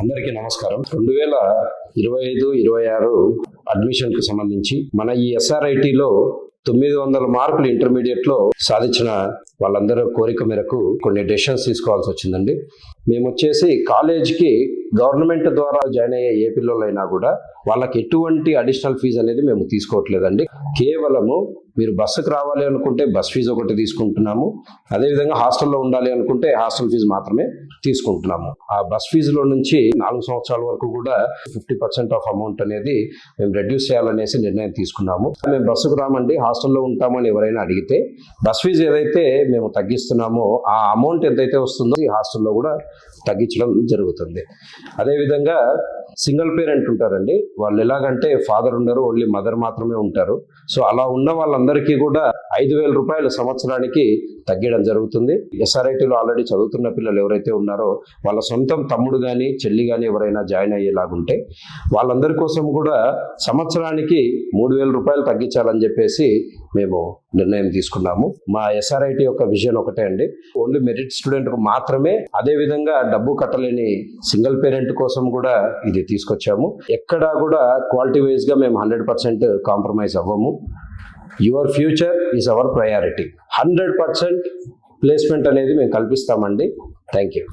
అందరికీ నమస్కారం. 2025-26 అడ్మిషన్కు సంబంధించి మన ఈ SRITలో 900 మార్కులు ఇంటర్మీడియట్లో సాధించిన వాళ్ళందరూ కోరిక మేరకు కొన్ని డెసిషన్స్ తీసుకోవాల్సి వచ్చిందండి. మేము వచ్చేసి కాలేజ్కి గవర్నమెంట్ ద్వారా జాయిన్ అయ్యే ఏ పిల్లలైనా కూడా వాళ్ళకి ఎటువంటి అడిషనల్ ఫీజు అనేది మేము తీసుకోవట్లేదండి. కేవలము మీరు బస్సుకు రావాలి అనుకుంటే బస్ ఫీజు ఒకటి తీసుకుంటున్నాము, అదేవిధంగా హాస్టల్లో ఉండాలి అనుకుంటే హాస్టల్ ఫీజు మాత్రమే తీసుకుంటున్నాము. ఆ బస్ ఫీజులో నుంచి 4 సంవత్సరాల వరకు కూడా 50% ఆఫ్ అమౌంట్ అనేది మేము రెడ్యూస్ చేయాలనేసి నిర్ణయం తీసుకున్నాము. మేము బస్సుకు రామండి, హాస్టల్లో ఉంటామని ఎవరైనా అడిగితే బస్ ఫీజు ఏదైతే మేము తగ్గిస్తున్నామో ఆ అమౌంట్ ఎంతైతే వస్తుందో ఈ హాస్టల్లో కూడా తగ్గించడం జరుగుతుంది. అదేవిధంగా సింగిల్ పేరెంట్ ఉంటారండి, వాళ్ళు ఎలాగంటే ఫాదర్ ఉండరు, ఓన్లీ మదర్ మాత్రమే ఉంటారు. సో అలా ఉన్న వాళ్ళందరికీ కూడా 5,000 రూపాయలు సంవత్సరానికి తగ్గడం జరుగుతుంది. SRITలో ఆల్రెడీ చదువుతున్న పిల్లలు ఎవరైతే ఉన్నారో వాళ్ళ సొంతం తమ్ముడు కానీ చెల్లి కానీ ఎవరైనా జాయిన్ అయ్యేలాగుంటే వాళ్ళందరి కోసం కూడా సంవత్సరానికి 3,000 రూపాయలు తగ్గించాలని చెప్పేసి మేము నిర్ణయం తీసుకున్నాము. మా SRIT యొక్క విజన్ ఒకటే అండి, ఓన్లీ మెరిట్ స్టూడెంట్కు మాత్రమే, అదేవిధంగా డబ్బు కట్టలేని సింగిల్ పేరెంట్ కోసం కూడా ఇది తీసుకొచ్చాము. ఎక్కడా కూడా క్వాలిటీ వైజ్గా మేము 100% కాంప్రమైజ్ అవ్వము. Your future is our priority. 100% placement అనేది మేము కల్పిస్తామండి. Thank you.